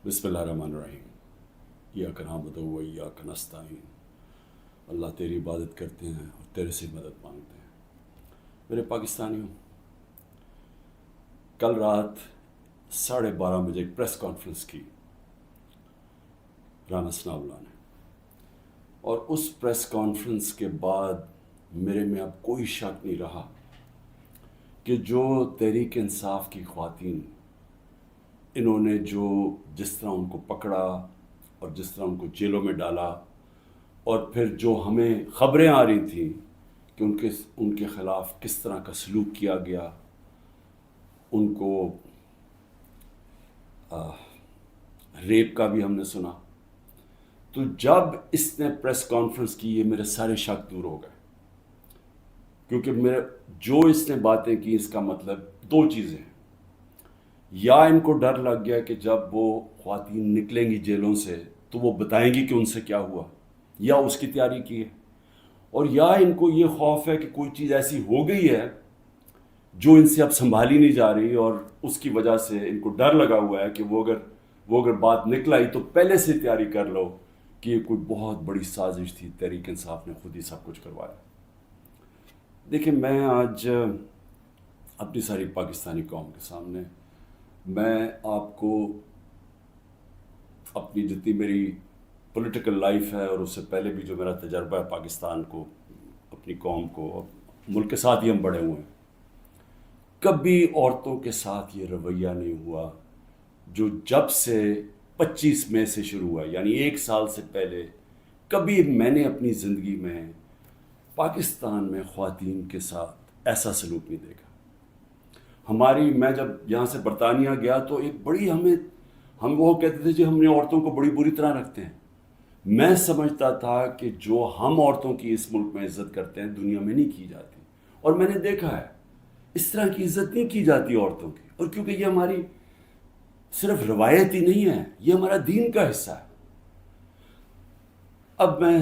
بسم اللہ الرحمن الرحیم۔ ایاک نعبد و ایاک نستعین۔ اللہ تیری عبادت کرتے ہیں اور تیرے سے مدد مانگتے ہیں۔ میرے پاکستانیوں، کل رات 12:30 بجے ایک پریس کانفرنس کی رانا ثناء اللہ نے، اور اس پریس کانفرنس کے بعد میرے میں اب کوئی شک نہیں رہا کہ جو تحریک انصاف کی خواتین، انہوں نے جس طرح ان کو پکڑا اور جس طرح ان کو جیلوں میں ڈالا، اور پھر جو ہمیں خبریں آ رہی تھیں کہ ان کے خلاف کس طرح کا سلوک کیا گیا، ان کو ریپ کا بھی ہم نے سنا، تو جب اس نے پریس کانفرنس کی، یہ میرے سارے شک دور ہو گئے، کیونکہ اس نے باتیں کی، اس کا مطلب دو چیزیں ہیں۔ یا ان کو ڈر لگ گیا کہ جب وہ خواتین نکلیں گی جیلوں سے تو وہ بتائیں گی کہ ان سے کیا ہوا، یا اس کی تیاری کی ہے، اور یا ان کو یہ خوف ہے کہ کوئی چیز ایسی ہو گئی ہے جو ان سے اب سنبھالی نہیں جا رہی، اور اس کی وجہ سے ان کو ڈر لگا ہوا ہے کہ وہ اگر بات نکل آئی تو پہلے سے تیاری کر لو کہ یہ کوئی بہت بڑی سازش تھی، تحریک انصاف نے خود ہی سب کچھ کروایا۔ دیکھیں، میں آج اپنی ساری پاکستانی قوم کے سامنے میں آپ کو اپنی جتنی میری پولیٹیکل لائف ہے، اور اس سے پہلے بھی جو میرا تجربہ ہے پاکستان کو، اپنی قوم کو، اور ملک کے ساتھ ہی ہم بڑے ہوئے ہیں، کبھی عورتوں کے ساتھ یہ رویہ نہیں ہوا جو جب سے 25 مئی سے شروع ہوا، یعنی 1 سال سے پہلے کبھی میں نے اپنی زندگی میں پاکستان میں خواتین کے ساتھ ایسا سلوک نہیں دیکھا۔ میں جب یہاں سے برطانیہ گیا تو ایک بڑی ہم وہ کہتے تھے جی ہم نے عورتوں کو بڑی بری طرح رکھتے ہیں۔ میں سمجھتا تھا کہ جو ہم عورتوں کی اس ملک میں عزت کرتے ہیں دنیا میں نہیں کی جاتی، اور میں نے دیکھا ہے اس طرح کی عزت نہیں کی جاتی عورتوں کی، اور کیونکہ یہ ہماری صرف روایت ہی نہیں ہے، یہ ہمارا دین کا حصہ ہے۔ اب میں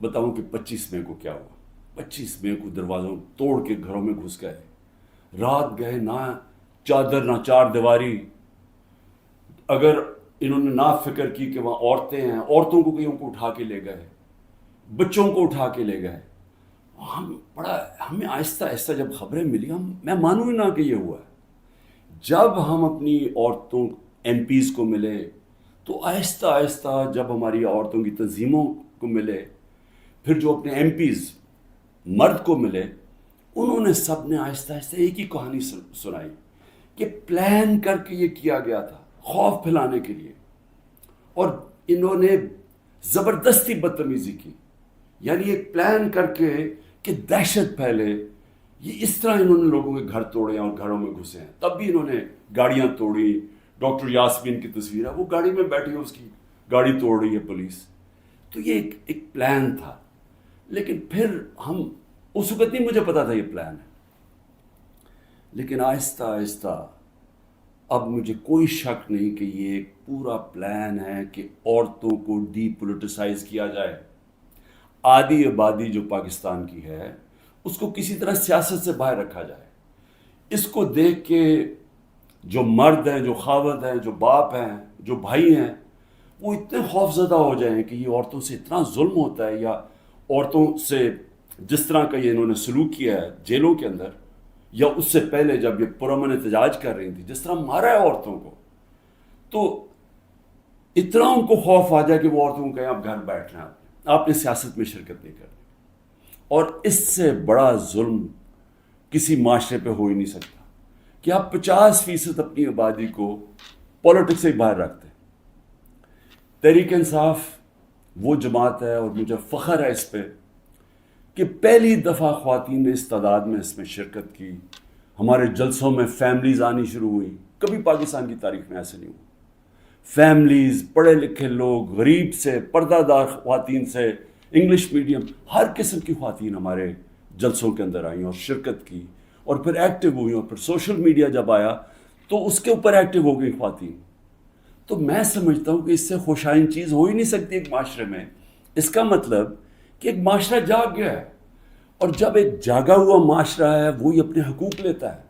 بتاؤں کہ 25 مئی کو کیا ہوا۔ 25 مئی کو دروازوں توڑ کے گھروں میں گھس گئے، رات گئے، نہ چادر نہ چار دیواری۔ اگر انہوں نے نہ فکر کی کہ وہاں عورتیں ہیں، عورتوں کو کہیں کو اٹھا کے لے گئے، بچوں کو اٹھا کے لے گئے۔ ہمیں آہستہ آہستہ جب خبریں ملی، میں مانوں ہی نہ کہ یہ ہوا ہے۔ جب ہم اپنی عورتوں ایم پیز کو ملے، تو آہستہ آہستہ جب ہماری عورتوں کی تنظیموں کو ملے، پھر جو اپنے ایم پیز مرد کو ملے، انہوں نے سب نے آہستہ آہستہ ایک ہی کہانی سنائی کہ پلان کر کے یہ کیا گیا تھا خوف پھیلانے کے لیے، اور انہوں نے زبردستی بدتمیزی کی، یعنی ایک پلان کر کے کہ دہشت پھیلے۔ یہ اس طرح انہوں نے لوگوں کے گھر توڑے اور گھروں میں گھسے ہیں۔ تب بھی انہوں نے گاڑیاں توڑی۔ ڈاکٹر یاسمین کی تصویر ہے، وہ گاڑی میں بیٹھی ہے، اس کی گاڑی توڑ رہی ہے پولیس۔ تو یہ ایک پلان تھا، لیکن پھر اس وقت نہیں مجھے پتا تھا یہ پلان ہے، لیکن آہستہ آہستہ اب مجھے کوئی شک نہیں کہ یہ ایک پورا پلان ہے کہ عورتوں کو ڈی پولیٹیسائز کیا جائے۔ آدھی آبادی جو پاکستان کی ہے اس کو کسی طرح سیاست سے باہر رکھا جائے۔ اس کو دیکھ کے جو مرد ہیں، جو خاوند ہیں، جو باپ ہیں، جو بھائی ہیں، وہ اتنے خوف زدہ ہو جائیں کہ یہ عورتوں سے اتنا ظلم ہوتا ہے، یا عورتوں سے جس طرح کا یہ انہوں نے سلوک کیا ہے جیلوں کے اندر، یا اس سے پہلے جب یہ پرامن احتجاج کر رہی تھی جس طرح مارا ہے عورتوں کو، تو اتنا ان کو خوف آ جائے کہ وہ عورتوں کو کہیں آپ گھر بیٹھنا ہے، آپ نے سیاست میں شرکت نہیں کرنی۔ اور اس سے بڑا ظلم کسی معاشرے پہ ہو ہی نہیں سکتا کہ آپ 50% اپنی آبادی کو پولیٹکس سے باہر رکھتے ہیں۔ تحریک انصاف وہ جماعت ہے، اور مجھے فخر ہے اس پہ کہ پہلی دفعہ خواتین نے اس تعداد میں اس میں شرکت کی۔ ہمارے جلسوں میں فیملیز آنی شروع ہوئی، کبھی پاکستان کی تاریخ میں ایسے نہیں ہوا۔ فیملیز، پڑھے لکھے لوگ، غریب سے، پردہ دار خواتین سے، انگلش میڈیم، ہر قسم کی خواتین ہمارے جلسوں کے اندر آئیں اور شرکت کی، اور پھر ایکٹیو ہوئی، اور پھر سوشل میڈیا جب آیا تو اس کے اوپر ایکٹیو ہو گئی خواتین۔ تو میں سمجھتا ہوں کہ اس سے خوشائن چیز ہو ہی نہیں سکتی ایک معاشرے میں۔ اس کا مطلب کہ ایک معاشرہ جاگ گیا ہے، اور جب ایک جاگا ہوا معاشرہ ہے وہی اپنے حقوق لیتا ہے،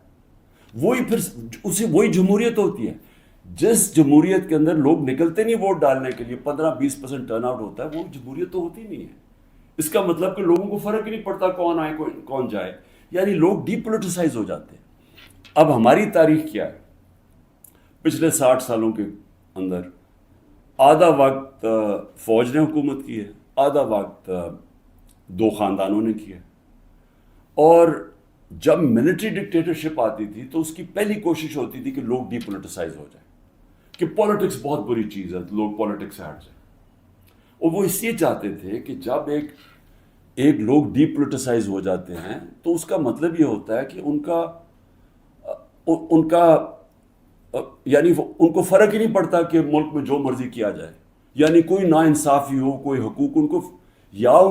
وہی جمہوریت ہوتی ہے۔ جس جمہوریت کے اندر لوگ نکلتے نہیں ووٹ ڈالنے کے لیے، 15-20% ٹرن آؤٹ ہوتا ہے، وہ جمہوریت تو ہوتی نہیں ہے. اس کا مطلب کہ لوگوں کو فرق ہی نہیں پڑتا کون آئے کون جائے، یعنی لوگ ڈی پولیٹیسائز ہو جاتے ہیں. اب ہماری تاریخ کیا ہے؟ پچھلے 60 سالوں کے اندر آدھا وقت فوج نے حکومت کی ہے، آدھا وقت دو خاندانوں نے کیا. اور جب ملٹری ڈکٹیٹرشپ آتی تھی تو اس کی پہلی کوشش ہوتی تھی کہ لوگ ڈی پولیٹیسائز ہو جائیں، کہ پالیٹکس بہت بری چیز ہے، لوگ پالیٹکس سے ہٹ جائیں. اور وہ اس لیے چاہتے تھے کہ جب ایک لوگ ڈی پولیٹیسائز ہو جاتے ہیں تو اس کا مطلب یہ ہوتا ہے کہ ان کا یعنی ان کو فرق ہی نہیں پڑتا کہ ملک میں جو مرضی کیا جائے، یعنی کوئی ناانصافی ہو، کوئی حقوق ان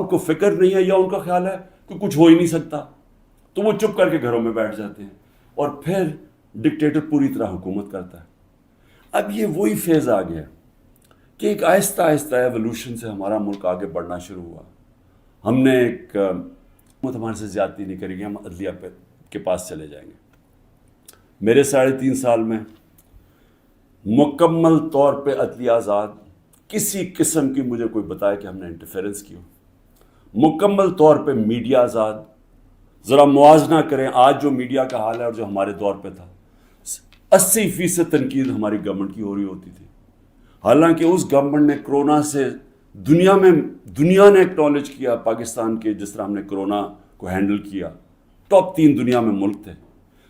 کو فکر نہیں ہے، یا ان کا خیال ہے کہ کچھ ہو ہی نہیں سکتا، تو وہ چپ کر کے گھروں میں بیٹھ جاتے ہیں اور پھر ڈکٹیٹر پوری طرح حکومت کرتا ہے. اب یہ وہی فیز آ گیا کہ ایک آہستہ آہستہ ایوولوشن سے ہمارا ملک آگے بڑھنا شروع ہوا. ہم نے حکومت ہمارے سے زیادتی نہیں کرے گی، ہم عدلیہ کے پاس چلے جائیں گے. میرے 3.5 سال میں مکمل طور پہ عدلیہ آزاد، کسی قسم کی مجھے کوئی بتائے کہ ہم نے انٹرفیرنس کی ہو. مکمل طور پہ میڈیا آزاد. ذرا موازنہ کریں آج جو میڈیا کا حال ہے اور جو ہمارے دور پہ تھا. 80% تنقید ہماری گورنمنٹ کی ہو رہی ہوتی تھی، حالانکہ اس گورنمنٹ نے کرونا سے دنیا نے ایکنالج کیا پاکستان کے، جس طرح ہم نے کرونا کو ہینڈل کیا. ٹاپ 3 دنیا میں ملک تھے.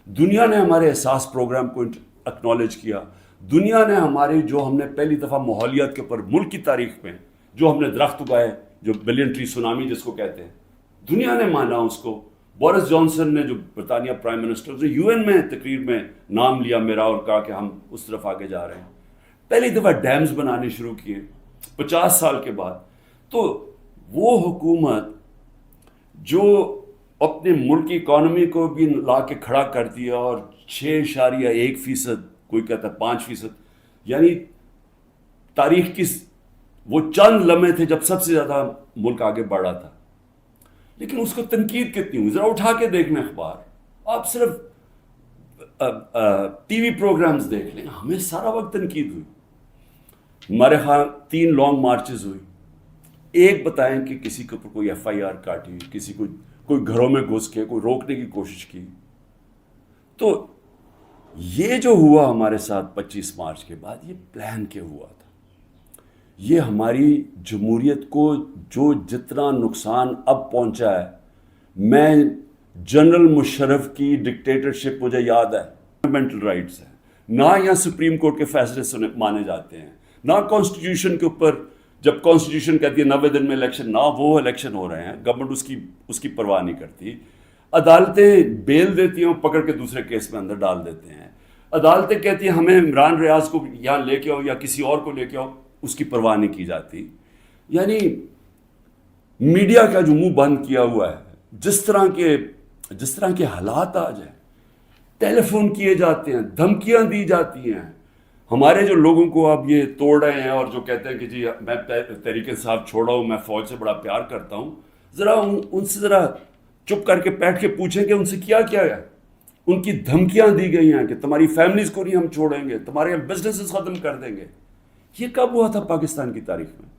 دنیا نے ہمارے احساس پروگرام کو ایکنالج کیا. دنیا نے جو ہم نے پہلی دفعہ ماحولیات کے اوپر ملک کی تاریخ میں جو ہم نے درخت اگائے، جو بلین ٹری سونامی جس کو کہتے ہیں، دنیا نے مانا اس کو. بورس جانسن نے، جو برطانیہ پرائم منسٹر، نے یو این میں تقریر میں نام لیا میرا اور کہا کہ ہم اس طرف آگے جا رہے ہیں. پہلی دفعہ ڈیمز بنانے شروع کیے 50 سال کے بعد. تو وہ حکومت جو اپنے ملک کی اکانومی کو بھی لا کے کھڑا کرتی ہے، اور 6.1%، کوئی کہتا ہے 5%، یعنی تاریخ کی وہ چند لمحے تھے جب سب سے زیادہ ملک آگے بڑھ رہا تھا. لیکن اس کو تنقید کتنی ہوئی؟ ذرا اٹھا کے دیکھ لیں اخبار، آپ صرف ٹی وی پروگرامز دیکھ لیں، ہمیں سارا وقت تنقید ہوئی. ہمارے خیال 3 لانگ مارچز ہوئی. ایک بتائیں کہ کسی کے اوپر کوئی FIR کاٹی، کسی کو کوئی گھروں میں گھس کے کوئی روکنے کی کوشش کی. تو یہ جو ہوا ہمارے ساتھ 25 مارچ کے بعد، یہ پلان کے ہوا تھا. یہ ہماری جمہوریت کو جو جتنا نقصان اب پہنچا ہے، میں جنرل مشرف کی ڈکٹیٹرشپ مجھے یاد ہے. فنڈامنٹل رائٹس ہیں، نہ یہاں سپریم کورٹ کے فیصلے مانے جاتے ہیں، نہ کانسٹیٹیوشن کے اوپر جب کانسٹیٹیوشن کہتی ہے 90 دن میں الیکشن، نہ وہ الیکشن ہو رہے ہیں، گورنمنٹ اس کی پرواہ نہیں کرتی. عدالتیں بیل دیتی ہیں، پکڑ کے دوسرے کیس میں اندر ڈال دیتے ہیں. عدالتیں کہتی ہیں ہمیں عمران ریاض کو یہاں لے کے آؤ یا کسی اور کو لے کے آؤ، اس کی پرواہ نہیں کی جاتی. یعنی میڈیا کا جو منہ بند کیا ہوا ہے، جس طرح کے حالات آ جائیں، ٹیلی فون کیے جاتے ہیں، دھمکیاں دی جاتی ہیں. ہمارے جو لوگوں کو اب یہ توڑ رہے ہیں اور جو کہتے ہیں کہ جی میں تحریک انصاف چھوڑا ہوں، میں فوج سے بڑا پیار کرتا ہوں، ذرا ان سے ذرا چپ کر کے بیٹھ کے پوچھیں کہ ان سے کیا ہے. ان کی دھمکیاں دی گئی ہیں کہ تمہاری فیملیز کو نہیں ہم چھوڑیں گے، تمہارے بزنسز ختم کر دیں گے. یہ کب ہوا تھا پاکستان کی تاریخ میں؟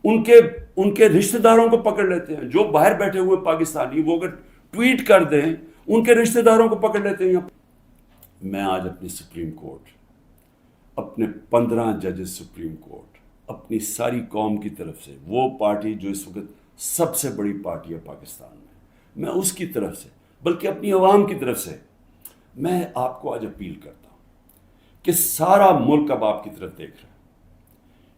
ان کے رشتہ داروں کو پکڑ لیتے ہیں، جو باہر بیٹھے ہوئے پاکستانی، وہ اگر ٹویٹ کر دیں ان کے رشتہ داروں کو پکڑ لیتے ہیں. میں آج اپنی سپریم کورٹ، اپنے 15 ججز سپریم کورٹ، اپنی ساری قوم کی طرف سے، وہ پارٹی جو اس وقت سب سے بڑی پارٹی ہے پاکستان میں اس کی طرف سے، بلکہ اپنی عوام کی طرف سے، میں آپ کو آج اپیل کرتا ہوں کہ سارا ملک اب آپ کی طرف دیکھ رہا ہے.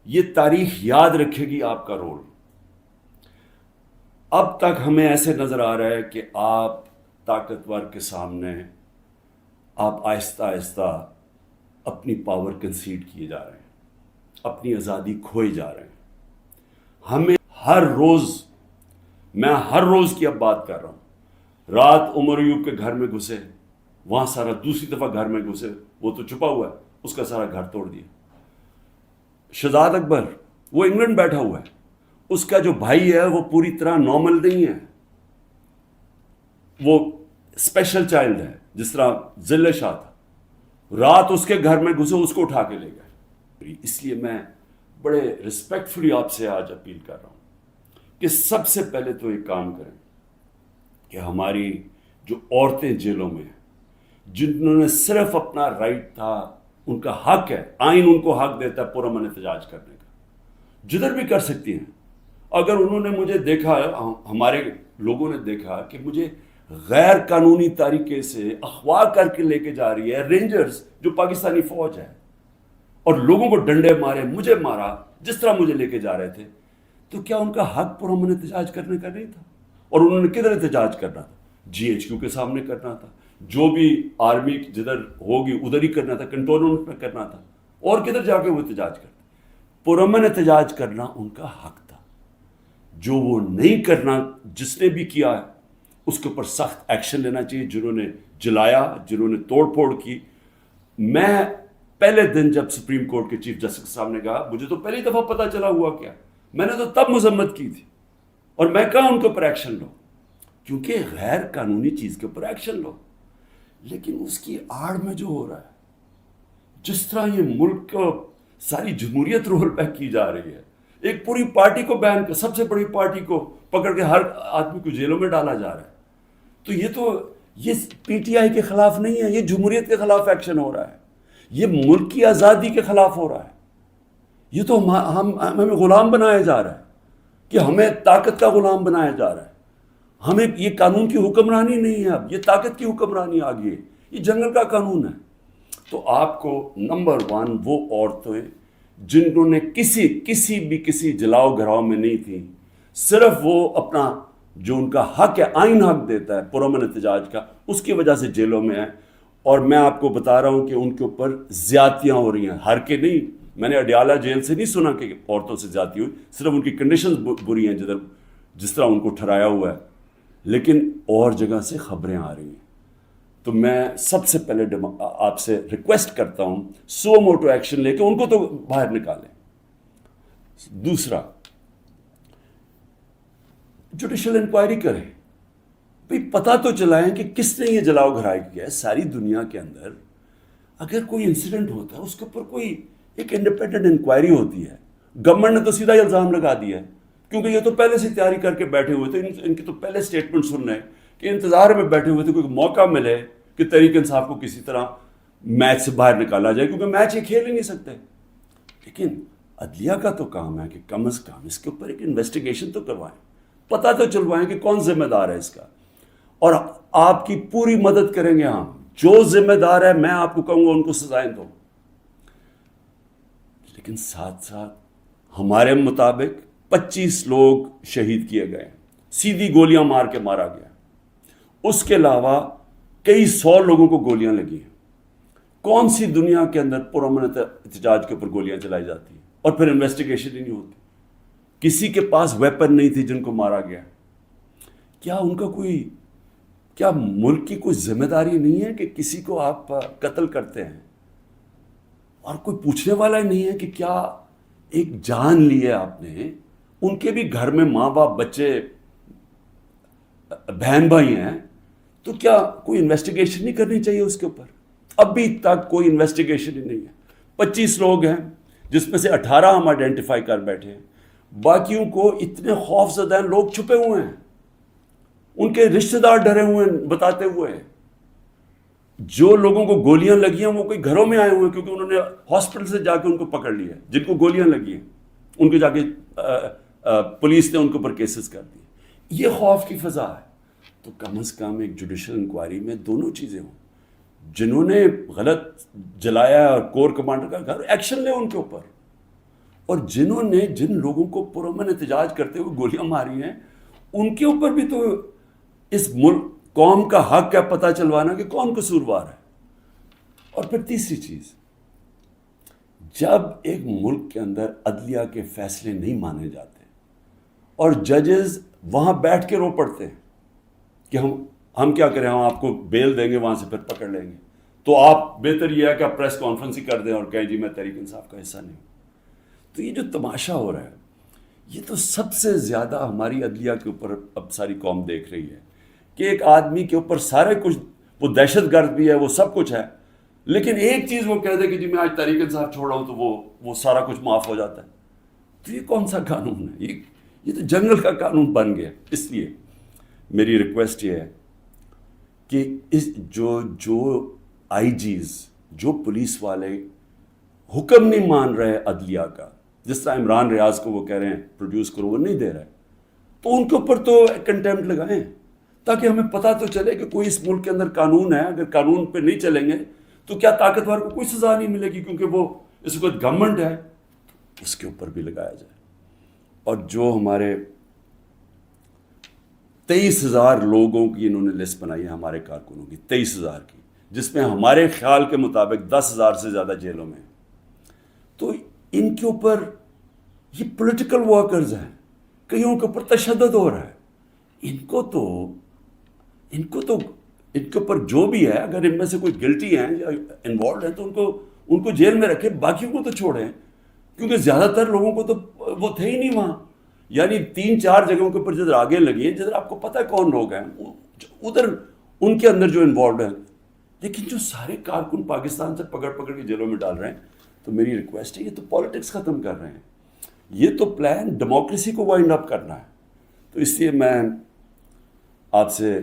یہ تاریخ یاد رکھے گی آپ کا رول. اب تک ہمیں ایسے نظر آ رہا ہے کہ آپ طاقتور کے سامنے آپ آہستہ آہستہ اپنی پاور کنسیڈ کیے جا رہے ہیں، اپنی آزادی کھوئے جا رہے ہیں. ہمیں میں ہر روز کی اب بات کر رہا ہوں. رات عمر ایوب کے گھر میں گھسے، وہاں سارا دوسری دفعہ گھر میں گھسے، وہ تو چھپا ہوا ہے، اس کا سارا گھر توڑ دیا. شہزاد اکبر وہ انگلینڈ بیٹھا ہوا ہے، اس کا جو بھائی ہے وہ پوری طرح نارمل نہیں ہے، وہ اسپیشل چائلڈ ہے، جس طرح ذل شاہ تھا. رات اس کے گھر میں گھسے، اس کو اٹھا کے لے گئے. اس لیے میں بڑے ریسپیکٹفلی آپ سے آج اپیل کر رہا ہوں کہ سب سے پہلے تو ایک کام کریں کہ ہماری جو عورتیں جیلوں میں ہیں، جنہوں نے صرف اپنا رائٹ تھا، ان کا حق ہے، آئین ان کو حق دیتا ہے پرامن احتجاج کرنے کا، جدھر بھی کر سکتی ہیں. اگر انہوں نے مجھے دیکھا، ہمارے لوگوں نے دیکھا کہ مجھے غیر قانونی طریقے سے اغوا کر کے لے کے جا رہی ہے رینجرز جو پاکستانی فوج ہے، اور لوگوں کو ڈنڈے مارے، مجھے مارا، جس طرح مجھے لے کے جا رہے تھے، تو کیا ان کا حق پرامن احتجاج کرنے کا نہیں تھا؟ اور انہوں نے کدھر احتجاج کرنا تھا؟ جی ایچ کیو کے سامنے کرنا تھا، جو بھی آرمی جدھر ہوگی ادھر ہی کرنا تھا، کنٹونمنٹ میں کرنا تھا، اور کدھر جا کے وہ احتجاج کرتے؟ پرامن احتجاج کرنا ان کا حق تھا. جو وہ نہیں کرنا، جس نے بھی کیا ہے اس کے اوپر سخت ایکشن لینا چاہیے. جنہوں نے جلایا، جنہوں نے توڑ پھوڑ کی. میں پہلے دن جب سپریم کورٹ کے چیف جسٹس کے سامنے کہا، مجھے تو پہلی دفعہ پتہ چلا ہوا کیا، میں نے تو تب مذمت کی تھی، اور میں کہا ان کے اوپر ایکشن لو، کیونکہ غیر قانونی چیز کے اوپر ایکشن لو. لیکن اس کی آڑ میں جو ہو رہا ہے، جس طرح یہ ملک کو ساری جمہوریت رول بیک کی جا رہی ہے، ایک پوری پارٹی کو بین کر، سب سے بڑی پارٹی کو پکڑ کے ہر آدمی کو جیلوں میں ڈالا جا رہا ہے، تو یہ پی ٹی آئی کے خلاف نہیں ہے، یہ جمہوریت کے خلاف ایکشن ہو رہا ہے، یہ ملک کی آزادی کے خلاف ہو رہا ہے. یہ تو ہمیں غلام بنایا جا رہا ہے، کہ ہمیں طاقت کا غلام بنایا جا رہا ہے. ہمیں یہ قانون کی حکمرانی نہیں ہے، اب یہ طاقت کی حکمرانی آ گئی ہے، یہ جنگل کا قانون ہے. تو آپ کو نمبر 1 وہ عورتیں جنہوں نے کسی جلاؤ گھراؤ میں نہیں تھیں، صرف وہ اپنا جو ان کا حق ہے، آئین حق دیتا ہے پرامن احتجاج کا، اس کی وجہ سے جیلوں میں ہیں. اور میں آپ کو بتا رہا ہوں کہ ان کے اوپر زیادتیاں ہو رہی ہیں، ہر کے نہیں. میں نے اڈیالہ جیل سے نہیں سنا کہ عورتوں سے زیادتی ہوئی، صرف ان کی کنڈیشنز بری ہیں جس طرح ان کو ٹھہرایا ہوا ہے، لیکن اور جگہ سے خبریں آ رہی ہیں. تو میں سب سے پہلے آپ سے ریکویسٹ کرتا ہوں، سو موٹو ایکشن لے کے ان کو تو باہر نکالیں. دوسرا، جوڈیشل انکوائری کریں، بھئی پتہ تو چلائیں کہ کس نے یہ جلاؤ گھرائی کیا ہے. ساری دنیا کے اندر اگر کوئی انسیڈنٹ ہوتا ہے، اس کے اوپر کوئی ایک انڈیپینڈنٹ انکوائری ہوتی ہے. گورنمنٹ نے تو سیدھا الزام لگا دیا ہے، کیونکہ یہ تو پہلے سے تیاری کر کے بیٹھے ہوئے تھے. ان کی تو پہلے سٹیٹمنٹ سن رہے ہیں کہ انتظار میں بیٹھے ہوئے تھے کوئی موقع ملے کہ تحریک انصاف کو کسی طرح میچ سے باہر نکالا جائے، کیونکہ میچ یہ کھیل ہی نہیں سکتے. لیکن عدلیہ کا تو کام ہے کہ کم از کم اس کے اوپر ایک انویسٹیگیشن تو کروائیں، پتہ تو چلوائیں کہ کون ذمہ دار ہے اس کا. اور آپ کی پوری مدد کریں گے ہم، جو ذمہ دار ہے میں آپ کو کہوں گا ان کو سزائیں دو. لیکن ساتھ ساتھ ہمارے مطابق 25 لوگ شہید کیے گئے، سیدھی گولیاں مار کے مارا گیا. اس کے علاوہ کئی 100 لوگوں کو گولیاں لگی ہیں. کون سی دنیا کے اندر پرامن احتجاج کے اوپر گولیاں چلائی جاتی ہیں اور پھر انویسٹیگیشن ہی نہیں ہوتی؟ کسی کے پاس ویپن نہیں تھی جن کو مارا گیا. کیا ان کا کیا ملک کی کوئی ذمہ داری نہیں ہے کہ کسی کو آپ قتل کرتے ہیں اور کوئی پوچھنے والا ہی نہیں ہے کہ کیا ایک جان لی ہے آپ نے؟ ان کے بھی گھر میں ماں باپ، بچے، بہن بھائی ہیں، تو کیا کوئی انویسٹیگیشن نہیں کرنی چاہیے اس کے اوپر؟ ابھی تک کوئی انویسٹیگیشن ہی نہیں ہے. 25 لوگ ہیں جس میں سے 18 ہم آئیڈینٹیفائی کر بیٹھے ہیں، باقیوں کو اتنے خوف زدہ ہیں، لوگ چھپے ہوئے ہیں، ان کے رشتہ دار ڈرے ہوئے ہیں بتاتے ہوئے. جو لوگوں کو گولیاں لگی ہیں وہ کوئی گھروں میں آئے ہوئے ہیں، کیونکہ انہوں نے ہاسپٹل سے جا کے ان کو پکڑ لیا ہے. جن کو گولیاں لگی ہیں ان کو جا کے پولیس نے ان کے اوپر کیسز کر دیے. یہ خوف کی فضا ہے. تو کم از کم ایک جوڈیشل انکوائری میں دونوں چیزیں ہوں. جنہوں نے غلط جلایا اور کور کمانڈر کا گھر، ایکشن لے ان کے اوپر. اور جن لوگوں کو پرامن احتجاج کرتے ہوئے گولیاں ماری ہیں، ان کے اوپر بھی تو اس ملک قوم کا حق ہے پتہ چلوانا کہ کون قصوروار ہے. اور پھر تیسری چیز، جب ایک ملک کے اندر عدلیہ کے فیصلے نہیں مانے جاتے اور ججز وہاں بیٹھ کے رو پڑتے ہیں کہ ہم کیا کریں، ہم آپ کو بیل دیں گے، وہاں سے پھر پکڑ لیں گے، تو آپ بہتر یہ ہے کہ آپ پریس کانفرنس ہی کر دیں اور کہیں جی میں تحریک انصاف کا حصہ نہیں ہوں. تو یہ جو تماشا ہو رہا ہے، یہ تو سب سے زیادہ ہماری عدلیہ کے اوپر اب ساری قوم دیکھ رہی ہے کہ ایک آدمی کے اوپر سارے کچھ، وہ دہشت گرد بھی ہے، وہ سب کچھ ہے، لیکن ایک چیز وہ کہہ دے کہ جی میں آج تحریک انصاف چھوڑ رہا ہوں تو وہ سارا کچھ معاف ہو جاتا ہے. تو یہ کون سا قانون ہے؟ یہ تو جنگل کا قانون بن گیا. اس لیے میری ریکویسٹ یہ ہے کہ جو آئی جیز، جو پولیس والے حکم نہیں مان رہے عدلیہ کا، جس طرح عمران ریاض کو وہ کہہ رہے ہیں پروڈیوس کرو، وہ نہیں دے رہے، تو ان کے اوپر تو کنٹیمپٹ لگائیں تاکہ ہمیں پتہ تو چلے کہ کوئی اس ملک کے اندر قانون ہے. اگر قانون پہ نہیں چلیں گے تو کیا طاقتور کو کوئی سزا نہیں ملے گی، کیونکہ وہ اس وقت گورنمنٹ ہے. اس کے اوپر بھی لگایا جائے. اور جو ہمارے 23,000 لوگوں کی انہوں نے لسٹ بنائی ہے ہمارے کارکنوں کی، 23,000 کی، جس میں ہمارے خیال کے مطابق 10,000 سے زیادہ جیلوں میں ہیں. تو ان کے اوپر یہ پولیٹیکل ورکرز ہیں، کئیوں کے اوپر تشدد ہو رہا ہے. ان کے اوپر جو بھی ہے، اگر ان میں سے کوئی گلٹی ہیں یا انوالوڈ ہیں تو ان کو جیل میں رکھے، باقیوں کو تو چھوڑیں، کیونکہ زیادہ تر لوگوں کو تو وہ تھے ہی نہیں وہاں. یعنی 3-4 جگہوں کے اوپر جدھر آگے لگی ہیں، جدھر آپ کو پتہ ہے کون لوگ ہیں، ادھر ان کے اندر جو انوالوڈ ہیں. لیکن جو سارے کارکن پاکستان سے پکڑ کے جیلوں میں ڈال رہے ہیں، تو میری ریکویسٹ ہے، یہ تو پالیٹکس ختم کر رہے ہیں. یہ تو پلان ڈیموکریسی کو وائنڈ اپ کرنا ہے. تو اس لیے میں آپ سے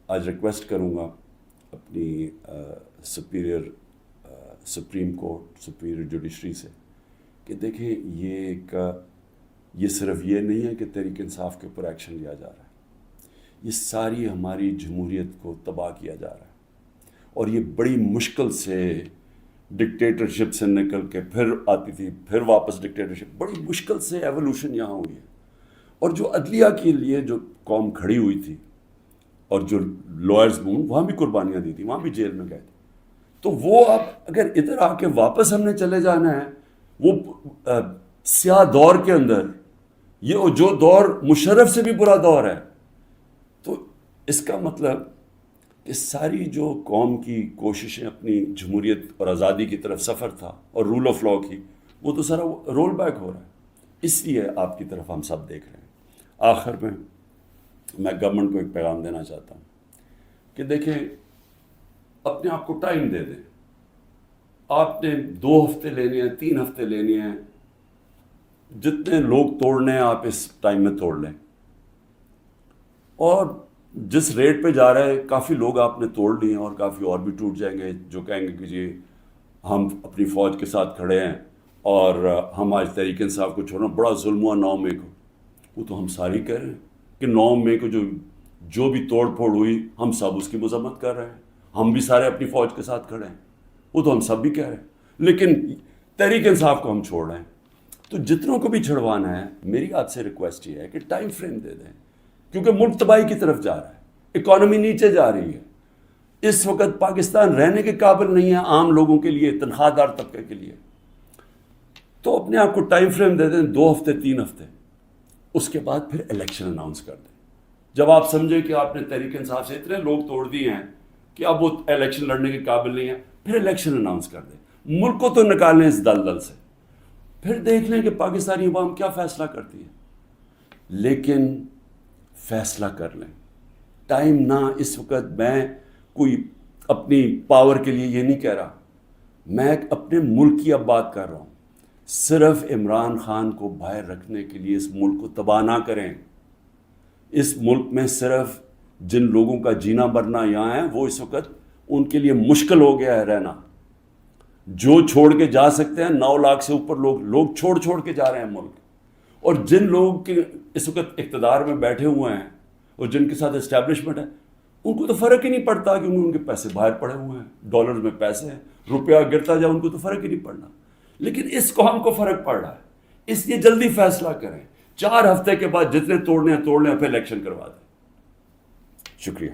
آج ریکویسٹ کروں گا اپنی سپریم کورٹ، سپیریئر جوڈیشری سے، کہ دیکھیں یہ صرف یہ نہیں ہے کہ تحریک انصاف کے اوپر ایکشن لیا جا رہا ہے، یہ ساری ہماری جمہوریت کو تباہ کیا جا رہا ہے. اور یہ بڑی مشکل سے ڈکٹیٹرشپ سے نکل کے پھر آتی تھی، پھر واپس ڈکٹیٹرشپ، بڑی مشکل سے ایولیوشن یہاں ہوئی ہے. اور جو عدلیہ کے لیے جو قوم کھڑی ہوئی تھی، اور جو لائرز مون، وہاں بھی قربانیاں دی تھیں، وہاں بھی جیل میں گئے تھے. تو وہ اب اگر ادھر آ کے واپس ہم نے چلے جانا ہے وہ سیاہ دور کے اندر، یہ جو دور مشرف سے بھی برا دور ہے، تو اس کا مطلب کہ ساری جو قوم کی کوششیں اپنی جمہوریت اور آزادی کی طرف سفر تھا اور رول آف لاء کی، وہ تو سارا رول بیک ہو رہا ہے. اس لیے آپ کی طرف ہم سب دیکھ رہے ہیں. آخر میں گورنمنٹ کو ایک پیغام دینا چاہتا ہوں کہ دیکھیں، اپنے آپ کو ٹائم دے دیں. آپ نے 2 ہفتے لینے ہیں، 3 ہفتے لینے ہیں، جتنے لوگ توڑنے ہیں آپ اس ٹائم میں توڑ لیں. اور جس ریٹ پہ جا رہا ہے، کافی لوگ آپ نے توڑ لیے ہیں اور کافی اور بھی ٹوٹ جائیں گے جو کہیں گے کہ جی ہم اپنی فوج کے ساتھ کھڑے ہیں اور ہم آج تحریک انصاف کو چھوڑنا بڑا ظلم ہوا 9 مئی کو. وہ تو ہم ساری کہہ رہے ہیں کہ 9 مئی کو جو بھی توڑ پھوڑ ہوئی، ہم سب اس کی مذمت کر رہے ہیں، ہم بھی سارے اپنی فوج کے ساتھ کھڑے ہیں. وہ تو ہم سب بھی کہہ رہے ہیں، لیکن تحریک انصاف کو ہم چھوڑ رہے ہیں. تو جتنوں کو بھی چھڑوانا ہے، میری آپ سے ریکویسٹ یہ ہے کہ ٹائم فریم دے دیں، کیونکہ ملک تباہی کی طرف جا رہا ہے، اکانومی نیچے جا رہی ہے. اس وقت پاکستان رہنے کے قابل نہیں ہے عام لوگوں کے لیے، تنخواہ دار طبقے کے لیے. تو اپنے آپ کو ٹائم فریم دے دیں، 2 ہفتے 3 ہفتے، اس کے بعد پھر الیکشن اناؤنس کر دیں. جب آپ سمجھیں کہ آپ نے تحریک انصاف سے اتنے لوگ توڑ دیے ہیں کہ اب وہ الیکشن لڑنے کے قابل نہیں ہے، پھر الیکشن اناؤنس کر دیں. ملک کو تو نکالیں اس دلدل سے، پھر دیکھ لیں کہ پاکستانی عوام کیا فیصلہ کرتی ہے. لیکن فیصلہ کر لیں، ٹائم نہ. اس وقت میں کوئی اپنی پاور کے لیے یہ نہیں کہہ رہا، میں اپنے ملک کی اب بات کر رہا ہوں. صرف عمران خان کو باہر رکھنے کے لیے اس ملک کو تباہ نہ کریں. اس ملک میں صرف جن لوگوں کا جینا مرنا یہاں ہے، وہ اس وقت ان کے لیے مشکل ہو گیا ہے رہنا. جو چھوڑ کے جا سکتے ہیں، 9 لاکھ سے اوپر لوگ چھوڑ کے جا رہے ہیں ملک. اور جن لوگ کے اس وقت اقتدار میں بیٹھے ہوئے ہیں اور جن کے ساتھ اسٹیبلشمنٹ ہے، ان کو تو فرق ہی نہیں پڑتا، کیونکہ ان کے پیسے باہر پڑے ہوئے ہیں، ڈالر میں پیسے ہیں، روپیہ گرتا جائے ان کو تو فرق ہی نہیں پڑنا. لیکن اس قوم کو فرق پڑ رہا ہے. اس لیے جلدی فیصلہ کریں. 4 ہفتے کے بعد جتنے توڑنے ہیں توڑ لیں، پھر الیکشن کروا دیں. شکریہ.